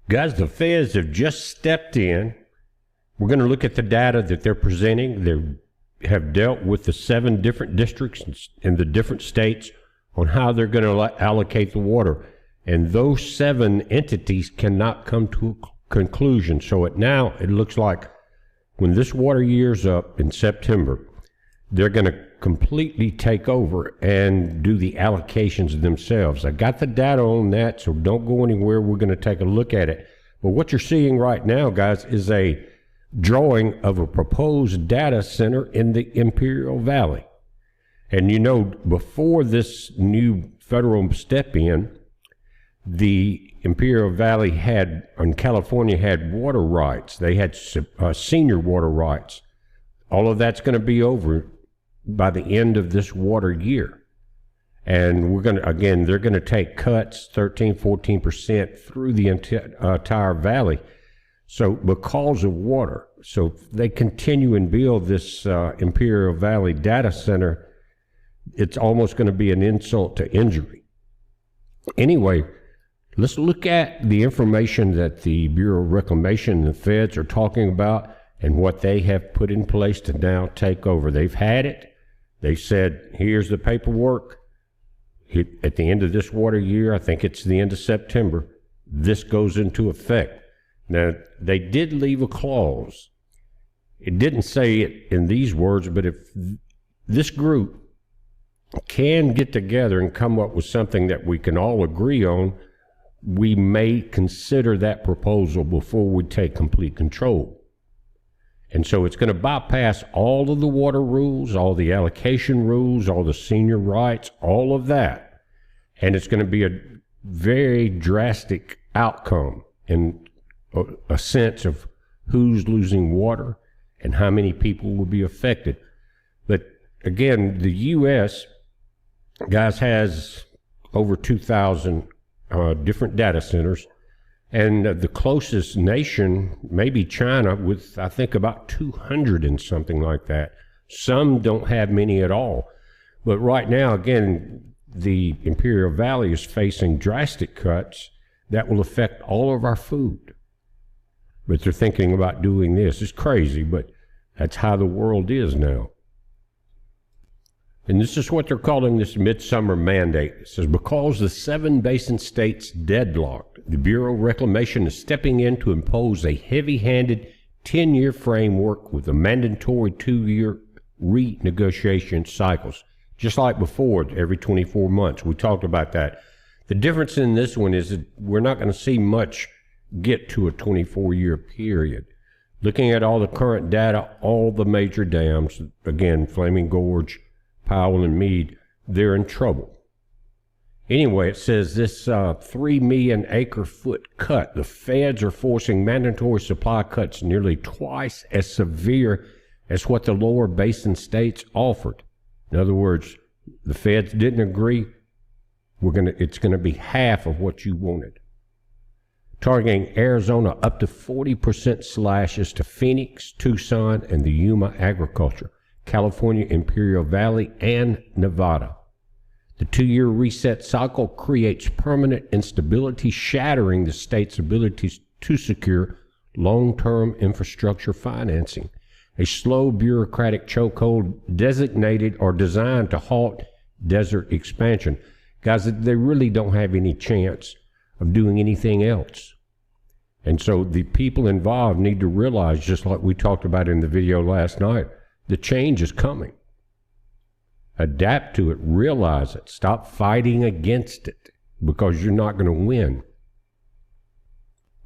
Guys, the feds have just stepped in. We're going to look at the data that they're presenting. They have dealt with the 7 different districts in the different states on how they're going to allocate the water. And those 7 entities cannot come to a conclusion. So it looks like when this water year's up in September, they're going to completely take over and do the allocations themselves. I got the data on that, so don't go anywhere. We're going to take a look at it. But what you're seeing right now, guys, is a drawing of a proposed data center in the Imperial Valley. And you know, before this new federal step in, the Imperial Valley and California had water rights. They had senior water rights. All of that's going to be over by the end of this water year. And we're going to, again, they're going to take cuts 13-14% through the entire valley. So because of water, so if they continue and build this Imperial Valley data center, it's almost going to be an insult to injury. Anyway, let's look at the information that the Bureau of Reclamation and the feds are talking about and what they have put in place to now take over. They've had it. They said, here's the paperwork. At the end of this water year, I think it's the end of September, this goes into effect. Now, they did leave a clause. It didn't say it in these words, but if this group can get together and come up with something that we can all agree on, we may consider that proposal before we take complete control. And so it's going to bypass all of the water rules, all the allocation rules, all the senior rights, all of that. And it's going to be a very drastic outcome in a sense of who's losing water and how many people will be affected. But again, the U.S., guys, has over 2,000 different data centers. And the closest nation may be China with, I think, about 200 and something like that. Some don't have many at all. But right now, again, the Imperial Valley is facing drastic cuts that will affect all of our food. But they're thinking about doing this. It's crazy, but that's how the world is now. And this is what they're calling this midsummer mandate. It says, because the 7 basin states deadlocked, the Bureau of Reclamation is stepping in to impose a heavy-handed 10-year framework with a mandatory 2-year renegotiation cycles. Just like before, every 24 months. We talked about that. The difference in this one is that we're not going to see much get to a 24-year period. Looking at all the current data, all the major dams, again, Flaming Gorge, Powell and Meade, they're in trouble. Anyway, it says this 3 million acre foot cut. The feds are forcing mandatory supply cuts nearly twice as severe as what the lower basin states offered. In other words, the feds didn't agree. It's going to be half of what you wanted. Targeting Arizona up to 40% slashes to Phoenix, Tucson, and the Yuma agriculture. California, Imperial Valley, and Nevada. The 2-year reset cycle creates permanent instability, shattering the state's ability to secure long-term infrastructure financing. A slow bureaucratic chokehold designated or designed to halt desert expansion. Guys, they really don't have any chance of doing anything else. And so the people involved need to realize, just like we talked about in the video last night, the change is coming. Adapt to it, realize it, stop fighting against it, because you're not going to win.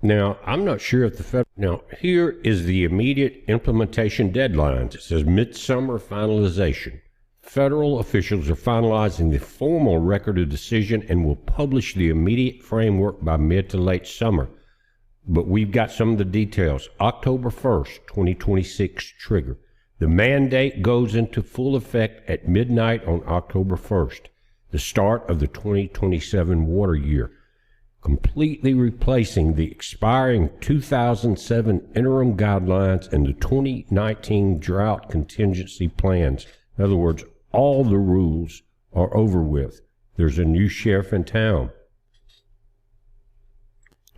Now, I'm not sure if the federal... Now, here is the immediate implementation deadlines. It says midsummer finalization. Federal officials are finalizing the formal record of decision and will publish the immediate framework by mid to late summer. But we've got some of the details. October 1st, 2026 trigger. The mandate goes into full effect at midnight on October 1st, the start of the 2027 water year, completely replacing the expiring 2007 interim guidelines and the 2019 drought contingency plans. In other words, all the rules are over with. There's a new sheriff in town.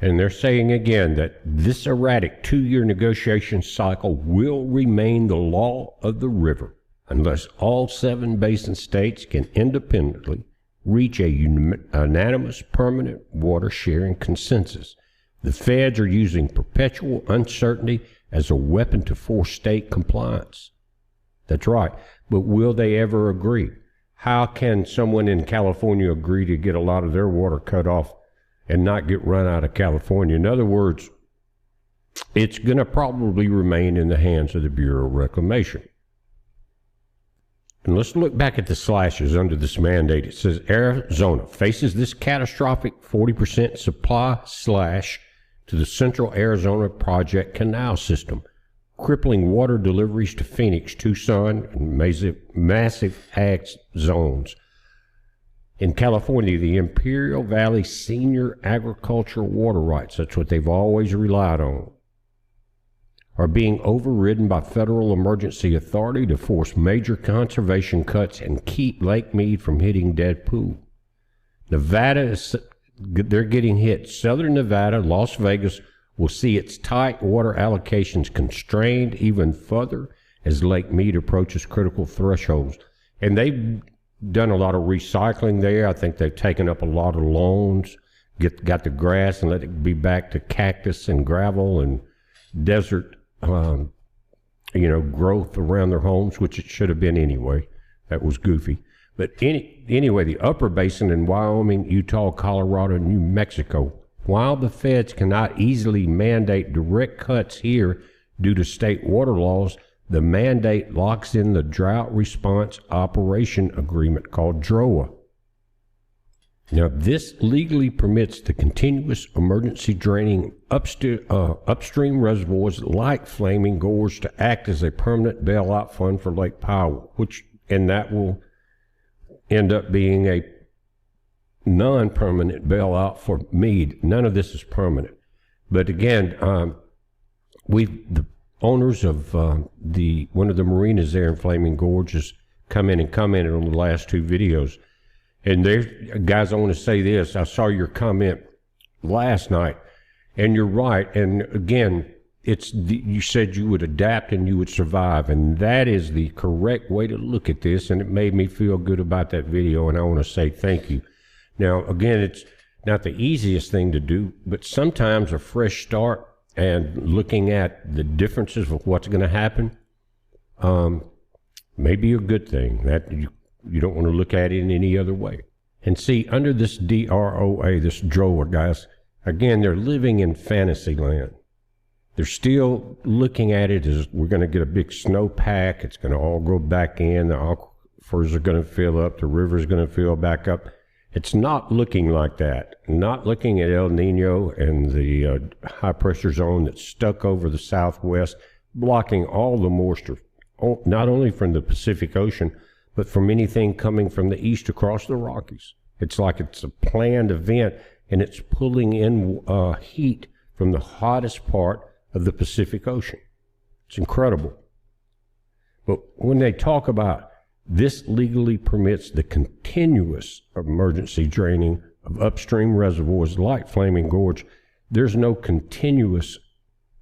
And they're saying again that this erratic 2-year negotiation cycle will remain the law of the river unless all 7 basin states can independently reach a unanimous permanent water sharing consensus. The feds are using perpetual uncertainty as a weapon to force state compliance. That's right. But will they ever agree? How can someone in California agree to get a lot of their water cut off and not get run out of California? In other words, it's going to probably remain in the hands of the Bureau of Reclamation. And let's look back at the slashes under this mandate. It says Arizona faces this catastrophic 40% supply slash to the Central Arizona Project Canal System, crippling water deliveries to Phoenix, Tucson, and massive ag zones. In California, the Imperial Valley Senior Agricultural Water Rights, that's what they've always relied on, are being overridden by federal emergency authority to force major conservation cuts and keep Lake Mead from hitting dead pool. Nevada, they're getting hit. Southern Nevada, Las Vegas, will see its tight water allocations constrained even further as Lake Mead approaches critical thresholds. And they've done a lot of recycling there. I think they've taken up a lot of loans, got the grass and let it be back to cactus and gravel and desert growth around their homes, which it should have been anyway. That was goofy. But anyway, the upper basin in Wyoming, Utah, Colorado, and New Mexico, while the feds cannot easily mandate direct cuts here due to state water laws, the mandate locks in the Drought Response Operation Agreement called DROA. Now, this legally permits the continuous emergency draining upstream reservoirs like Flaming Gorge to act as a permanent bailout fund for Lake Powell, and that will end up being a non-permanent bailout for Mead. None of this is permanent. But again, the owners of one of the marinas there in Flaming Gorge has come in and commented on the last 2 videos. And guys, I want to say this. I saw your comment last night, and you're right. And again, you said you would adapt and you would survive, and that is the correct way to look at this. And it made me feel good about that video, and I want to say thank you. Now, again, it's not the easiest thing to do, but sometimes a fresh start and looking at the differences of what's going to happen may be a good thing. That you don't want to look at it in any other way. And see, under this DROA, this DROA, guys, again, they're living in fantasy land. They're still looking at it as we're going to get a big snowpack. It's going to all go back in. The aquifers are going to fill up. The river's going to fill back up. It's not looking like that. Not looking at El Nino and the high pressure zone that's stuck over the southwest, blocking all the moisture, not only from the Pacific Ocean, but from anything coming from the east across the Rockies. It's like it's a planned event, and it's pulling in heat from the hottest part of the Pacific Ocean. It's incredible. But when they talk about this legally permits the continuous emergency draining of upstream reservoirs like Flaming Gorge, there's no continuous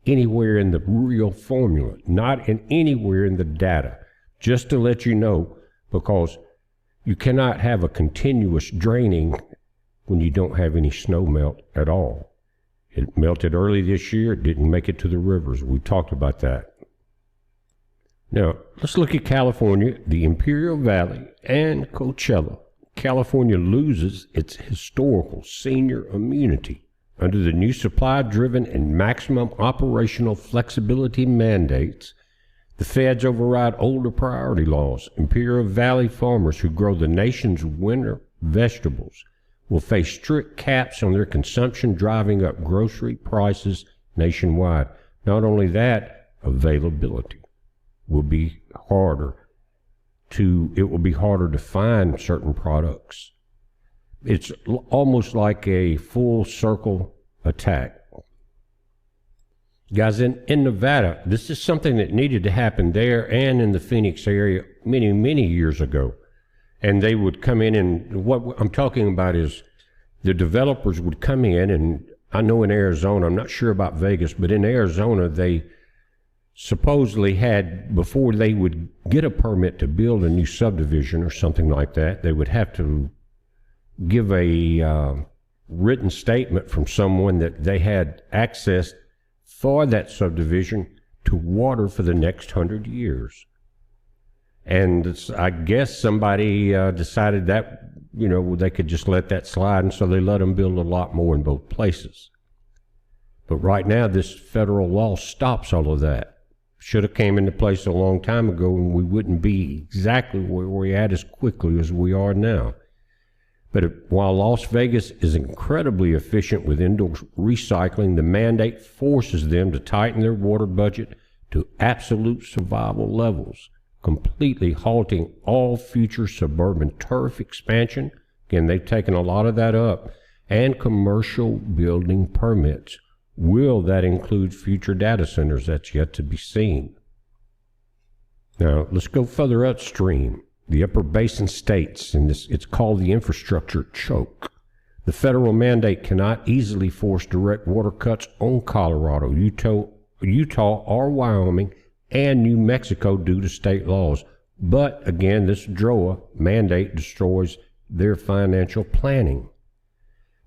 anywhere in the real formula, not anywhere in the data. Just to let you know, because you cannot have a continuous draining when you don't have any snow melt at all. It melted early this year. It didn't make it to the rivers. We talked about that. Now, let's look at California, the Imperial Valley, and Coachella. California loses its historical senior immunity under the new supply-driven and maximum operational flexibility mandates. The feds override older priority laws. Imperial Valley farmers who grow the nation's winter vegetables will face strict caps on their consumption, driving up grocery prices nationwide. Not only that, availability will be harder to find certain products. It's almost like a full circle attack. Guys, in Nevada, this is something that needed to happen there and in the Phoenix area many, many years ago. And they would come in, and what I'm talking about is the developers would come in and I know in Arizona, I'm not sure about Vegas, but in Arizona, they supposedly had, before they would get a permit to build a new subdivision or something like that, they would have to give a written statement from someone that they had access for that subdivision to water for the next 100 years. And I guess somebody decided that, they could just let that slide, and so they let them build a lot more in both places. But right now, this federal law stops all of that. Should have came into place a long time ago, and we wouldn't be exactly where we're at as quickly as we are now. But while Las Vegas is incredibly efficient with indoor recycling, the mandate forces them to tighten their water budget to absolute survival levels, completely halting all future suburban turf expansion. Again, they've taken a lot of that up, and commercial building permits. Will that include future data centers? That's yet to be seen. Now, let's go further upstream. The upper basin states, and it's called the infrastructure choke. The federal mandate cannot easily force direct water cuts on Colorado, Utah, or Wyoming, and New Mexico due to state laws. But again, this DROA mandate destroys their financial planning.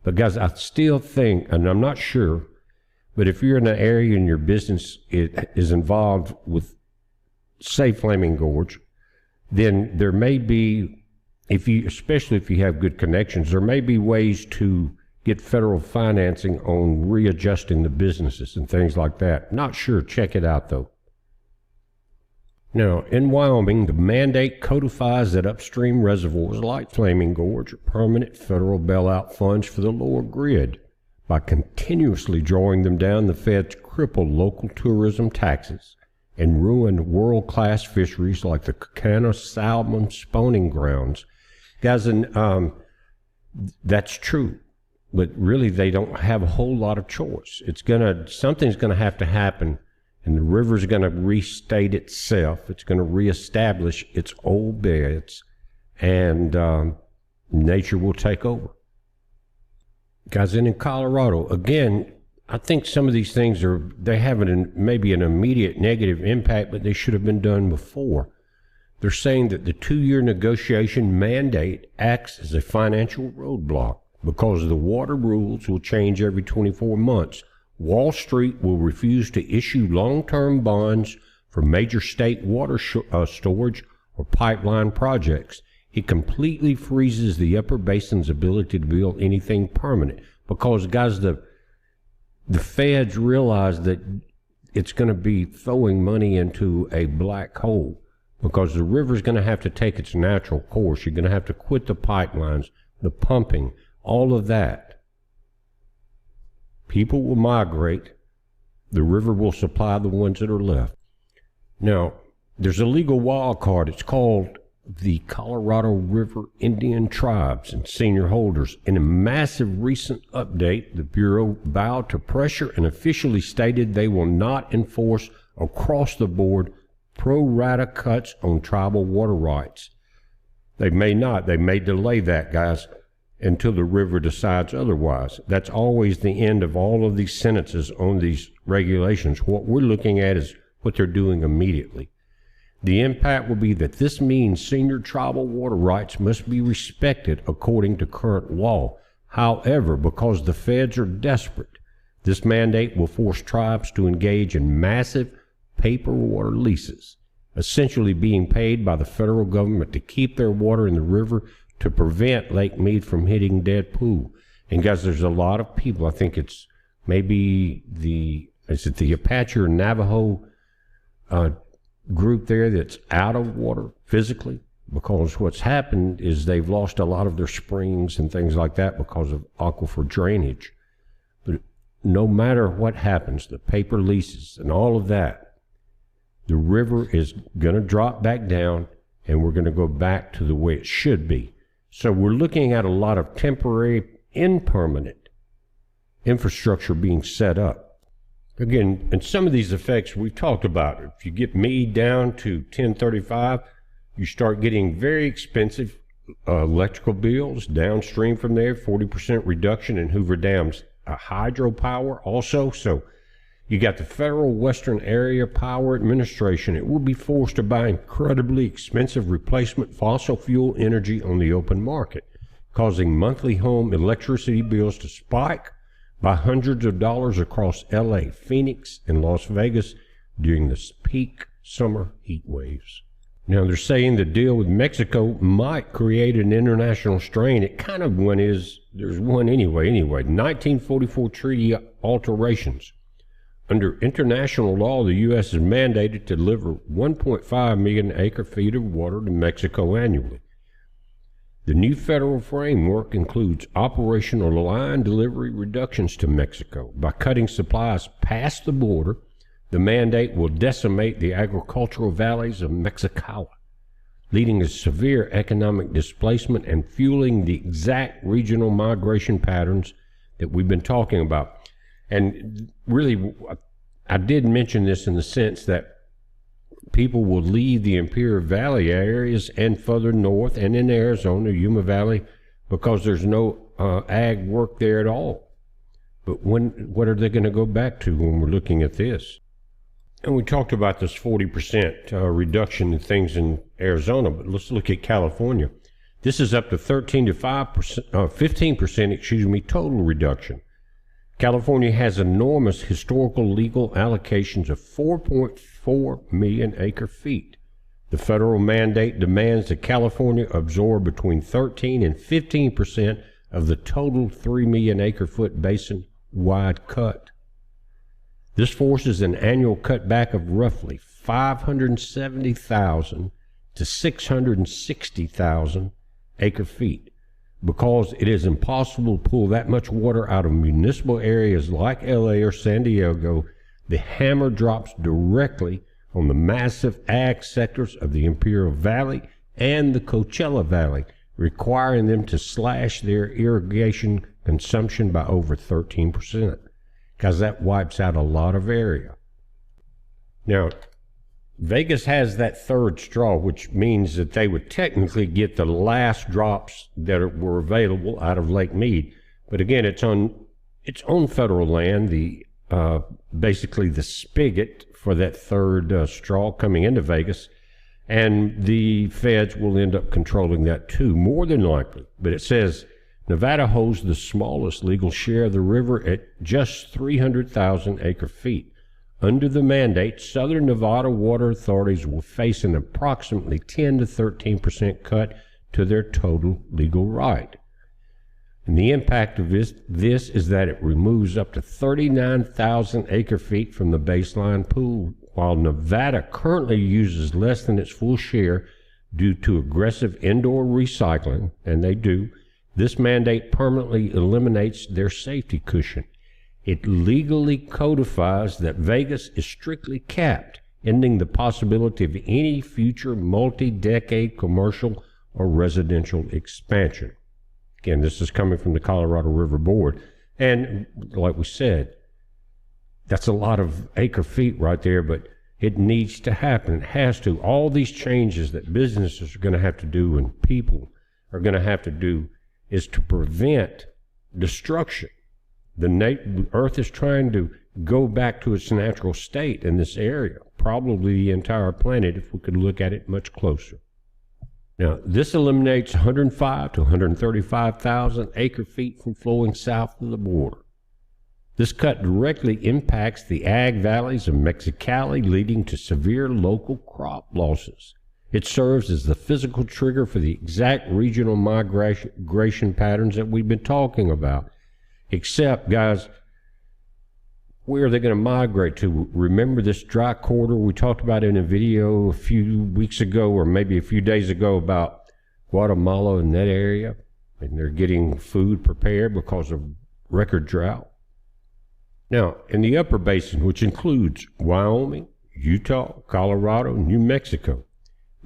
But guys, I still think, and I'm not sure, but if you're in an area and your business is involved with, say, Flaming Gorge, then there may be, especially if you have good connections, there may be ways to get federal financing on readjusting the businesses and things like that. Not sure. Check it out, though. Now, in Wyoming, the mandate codifies that upstream reservoirs like Flaming Gorge are permanent federal bailout funds for the lower grid. By continuously drawing them down, the feds cripple local tourism taxes and ruin world-class fisheries like the Coconino salmon spawning grounds. Guys, and that's true, but really they don't have a whole lot of choice. Something's gonna have to happen, and the river's gonna restate itself. It's gonna reestablish its old beds, and nature will take over. Guys, and in Colorado, again, I think some of these things they have maybe an immediate negative impact, but they should have been done before. They're saying that the 2-year negotiation mandate acts as a financial roadblock because the water rules will change every 24 months. Wall Street will refuse to issue long-term bonds for major state water storage or pipeline projects. It completely freezes the upper basin's ability to build anything permanent because, guys, the feds realize that it's going to be throwing money into a black hole because the river's going to have to take its natural course. You're going to have to quit the pipelines, the pumping, all of that. People will migrate. The river will supply the ones that are left. Now, there's a legal wild card. It's called the Colorado River Indian Tribes and Senior Holders. In a massive recent update, the Bureau bowed to pressure and officially stated they will not enforce across-the-board pro-rata cuts on tribal water rights. They may not. They may delay that, guys, until the river decides otherwise. That's always the end of all of these sentences on these regulations. What we're looking at is what they're doing immediately. The impact will be that this means senior tribal water rights must be respected according to current law. However, because the feds are desperate, this mandate will force tribes to engage in massive paper water leases, essentially being paid by the federal government to keep their water in the river to prevent Lake Mead from hitting dead pool. And guys, there's a lot of people, I think it's maybe the Apache or Navajo group there that's out of water physically, because what's happened is they've lost a lot of their springs and things like that because of aquifer drainage. But no matter what happens, the paper leases and all of that, the river is going to drop back down and we're going to go back to the way it should be. So we're looking at a lot of temporary, impermanent infrastructure being set up. Again, and some of these effects we've talked about. If you get Mead down to 1035, you start getting very expensive electrical bills. Downstream from there, 40% reduction in Hoover Dam's hydropower also. So you got the Federal Western Area Power Administration. It will be forced to buy incredibly expensive replacement fossil fuel energy on the open market, causing monthly home electricity bills to spike by hundreds of dollars across LA, Phoenix, and Las Vegas during the peak summer heat waves. Now, they're saying the deal with Mexico might create an international strain. It kind of one is, there's one anyway. 1944 treaty alterations. Under international law, the U.S. is mandated to deliver 1.5 million acre-feet of water to Mexico annually. The new federal framework includes operational line delivery reductions to Mexico. By cutting supplies past the border, the mandate will decimate the agricultural valleys of Mexicali, leading to severe economic displacement and fueling the exact regional migration patterns that we've been talking about. And really, I did mention this in the sense that people will leave the Imperial Valley areas and further north and in Arizona, Yuma Valley, because there's no ag work there at all. But what are they going to go back to when we're looking at this? And we talked about this 40% reduction in things in Arizona, but let's look at California. This is up to 15%, total reduction. California has enormous historical legal allocations of 4.4 million acre-feet. The federal mandate demands that California absorb between 13 and 15% of the total 3 million acre-foot basin-wide cut. This forces an annual cutback of roughly 570,000 to 660,000 acre-feet. Because it is impossible to pull that much water out of municipal areas like LA or San Diego, the hammer drops directly on the massive ag sectors of the Imperial Valley and the Coachella Valley, requiring them to slash their irrigation consumption by over 13%, because that wipes out a lot of area. Now, Vegas has that third straw, which means that they would technically get the last drops that were available out of Lake Mead. But again, it's on its own federal land, basically the spigot for that third straw coming into Vegas. And the feds will end up controlling that too, more than likely. But it says Nevada holds the smallest legal share of the river at just 300,000 acre-feet. Under the mandate, Southern Nevada water authorities will face an approximately 10 to 13% cut to their total legal right. And the impact of this is that it removes up to 39,000 acre-feet from the baseline pool, while Nevada currently uses less than its full share due to aggressive indoor recycling, and they do. This mandate permanently eliminates their safety cushion. It legally codifies that Vegas is strictly capped, ending the possibility of any future multi-decade commercial or residential expansion. Again, this is coming from the Colorado River Board. And like we said, that's a lot of acre-feet right there, but it needs to happen. It has to. All these changes that businesses are going to have to do and people are going to have to do is to prevent destruction. The Earth is trying to go back to its natural state in this area, probably the entire planet if we could look at it much closer. Now, this eliminates 105 to 135,000 acre-feet from flowing south of the border. This cut directly impacts the ag valleys of Mexicali, leading to severe local crop losses. It serves as the physical trigger for the exact regional migration patterns that we've been talking about. Except, guys, where are they going to migrate to? Remember this dry corridor we talked about in a video a few weeks ago, or maybe a few days ago, about Guatemala and that area? And they're getting food prepared because of record drought. Now, in the upper basin, which includes Wyoming, Utah, Colorado, New Mexico,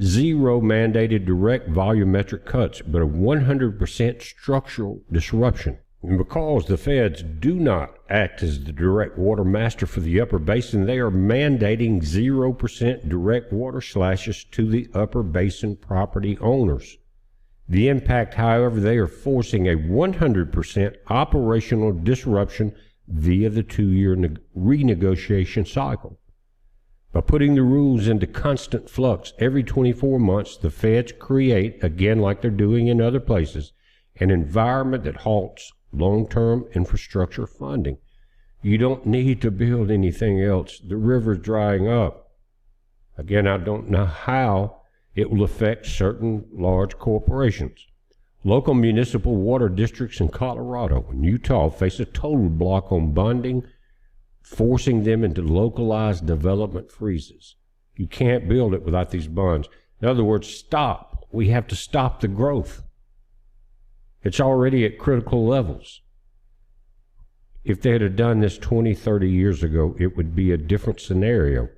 zero mandated direct volumetric cuts, but a 100% structural disruption. And because the feds do not act as the direct water master for the upper basin, they are mandating 0% direct water slashes to the upper basin property owners. The impact, however, they are forcing a 100% operational disruption via the 2-year renegotiation cycle. By putting the rules into constant flux every 24 months, the feds create, again like they're doing in other places, an environment that halts long-term infrastructure funding. You don't need to build anything else. The river's drying up. Again, I don't know how it will affect certain large corporations. Local municipal water districts in Colorado and Utah face a total block on bonding, forcing them into localized development freezes. You can't build it without these bonds. In other words, stop. We have to stop the growth. It's already at critical levels. If they had done this 20, 30 years ago, it would be a different scenario.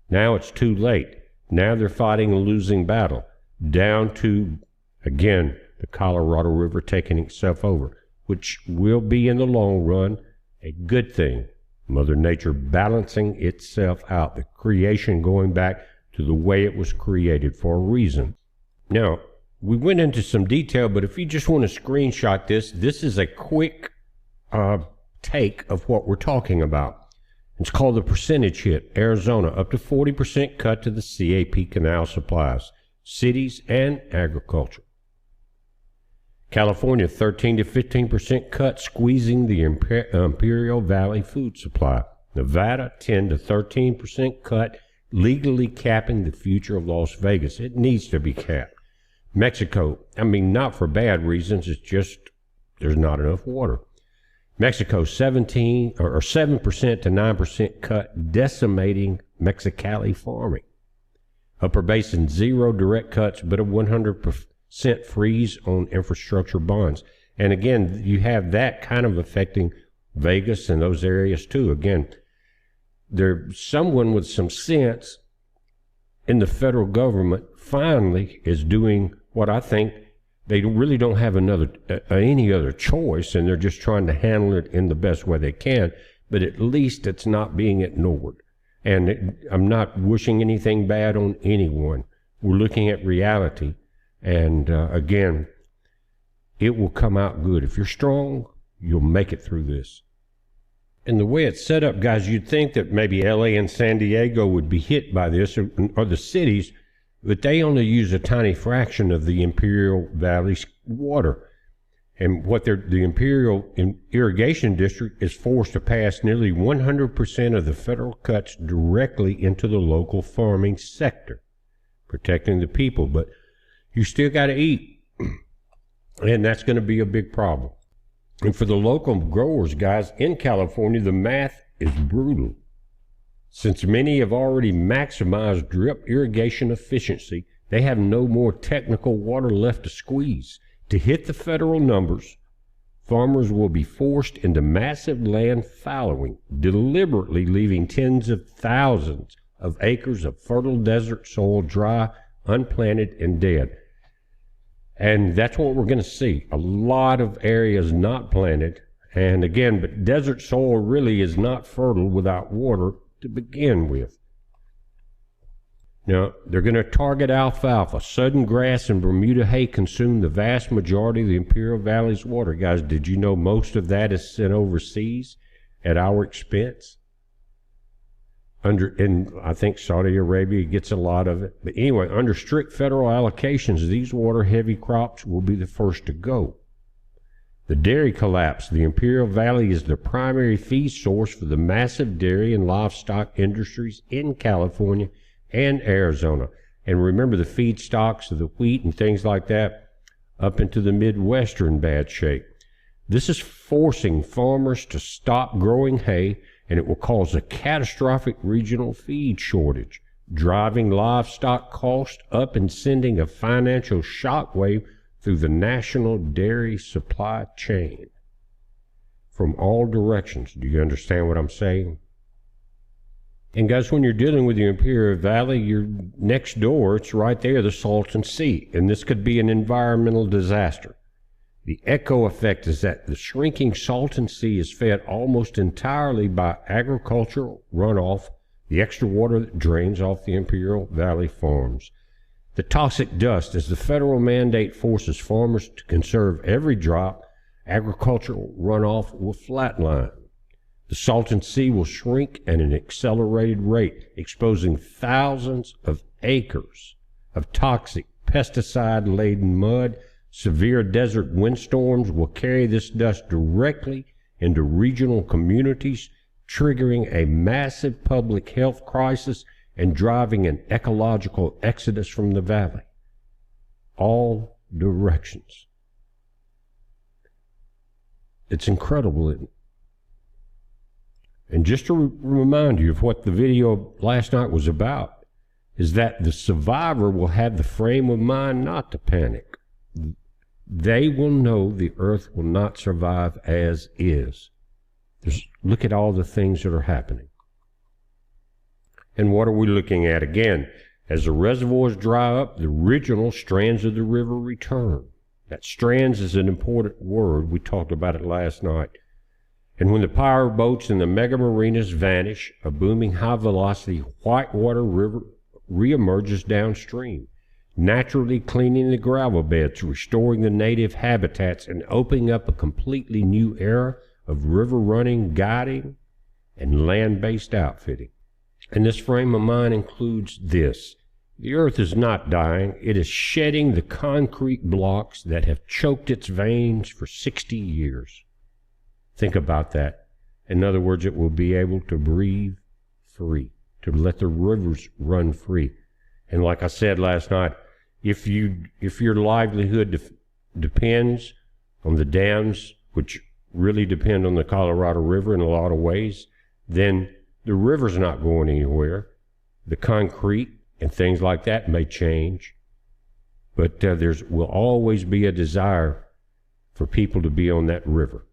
Now it's too late. Now they're fighting a losing battle, down to, again, the Colorado River taking itself over, which will be in the long run a good thing. Mother Nature balancing itself out, the creation going back to the way it was created for a reason. Now, we went into some detail, but if you just want to screenshot this, this is a quick take of what we're talking about. It's called the percentage hit. Arizona, up to 40% cut to the CAP canal supplies, cities and agriculture. California, 13 to 15% cut, squeezing the Imperial Valley food supply. Nevada, 10 to 13% cut, legally capping the future of Las Vegas. It needs to be capped. Mexico, I mean, not for bad reasons, it's just there's not enough water. Mexico, 7% to 9% cut, decimating Mexicali farming. Upper Basin, 0 direct cuts, but a 100% freeze on infrastructure bonds. And again, you have that kind of affecting Vegas and those areas too. Again, there's someone with some sense in the federal government finally is doing what I think they really don't have any other choice, and they're just trying to handle it in the best way they can, but at least it's not being ignored. And I'm not wishing anything bad on anyone. We're looking at reality, and again, it will come out good. If you're strong, you'll make it through this. And the way it's set up, guys, you'd think that maybe LA and San Diego would be hit by this, or the cities, but they only use a tiny fraction of the Imperial Valley's water. And what the Imperial Irrigation District is forced to pass nearly 100% of the federal cuts directly into the local farming sector, protecting the people. But you still got to eat, and that's going to be a big problem. And for the local growers, guys, in California, the math is brutal. Since many have already maximized drip irrigation efficiency, they have no more technical water left to squeeze. To hit the federal numbers, farmers will be forced into massive land fallowing, deliberately leaving tens of thousands of acres of fertile desert soil dry, unplanted, and dead. And that's what we're going to see. A lot of areas not planted. And again, but desert soil really is not fertile without water to begin with. Now, they're going to target alfalfa. Sudden grass and Bermuda hay consume the vast majority of the Imperial Valley's water. Guys, did you know most of that is sent overseas at our expense? And I think Saudi Arabia gets a lot of it. But anyway, under strict federal allocations, these water-heavy crops will be the first to go. The dairy collapse. The Imperial Valley is the primary feed source for the massive dairy and livestock industries in California and Arizona. And remember, the feedstocks of the wheat and things like that up into the Midwest are in bad shape. This is forcing farmers to stop growing hay, and it will cause a catastrophic regional feed shortage, driving livestock costs up and sending a financial shockwave through the national dairy supply chain from all directions. Do you understand what I'm saying? And guys, when you're dealing with the Imperial Valley, you're next door, it's right there, the Salton Sea, and this could be an environmental disaster. The echo effect is that the shrinking Salton Sea is fed almost entirely by agricultural runoff, the extra water that drains off the Imperial Valley farms. The toxic dust, as the federal mandate forces farmers to conserve every drop, agricultural runoff will flatline. The Salton Sea will shrink at an accelerated rate, exposing thousands of acres of toxic, pesticide-laden mud. Severe desert windstorms will carry this dust directly into regional communities, triggering a massive public health crisis and driving an ecological exodus from the valley. All directions. It's incredible, isn't it? And just to remind you of what the video last night was about, is that the survivor will have the frame of mind not to panic. They will know the earth will not survive as is. Look at all the things that are happening. And what are we looking at again? As the reservoirs dry up, the original strands of the river return. That strands is an important word. We talked about it last night. And when the power boats and the mega marinas vanish, a booming high-velocity whitewater river reemerges downstream, naturally cleaning the gravel beds, restoring the native habitats, and opening up a completely new era of river running, guiding, and land-based outfitting. And this frame of mind includes this. The earth is not dying. It is shedding the concrete blocks that have choked its veins for 60 years. Think about that. In other words, it will be able to breathe free, to let the rivers run free. And like I said last night, if your livelihood depends on the dams, which really depend on the Colorado River in a lot of ways, then the river's not going anywhere. The concrete and things like that may change, but will always be a desire for people to be on that river.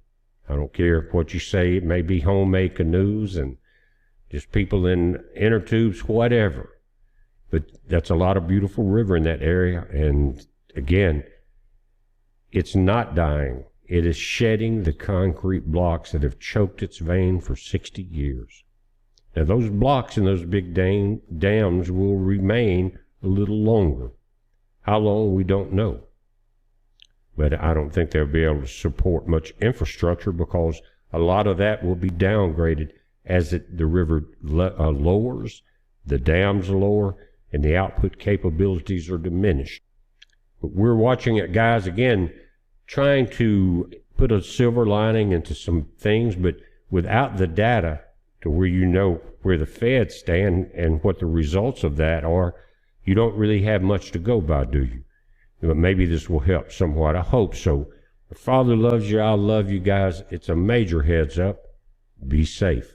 I don't care what you say. It may be homemade canoes and just people in inner tubes, whatever. But that's a lot of beautiful river in that area. And again, it's not dying. It is shedding the concrete blocks that have choked its vein for 60 years. Now, those blocks and those big dams will remain a little longer. How long, we don't know. But I don't think they'll be able to support much infrastructure because a lot of that will be downgraded as the river lowers, the dams lower, and the output capabilities are diminished. But we're watching it, guys, again, trying to put a silver lining into some things, but without the data to where you know where the feds stand and what the results of that are, you don't really have much to go by, do you? But maybe this will help somewhat. I hope so. If Father loves you, I love you guys. It's a major heads up. Be safe.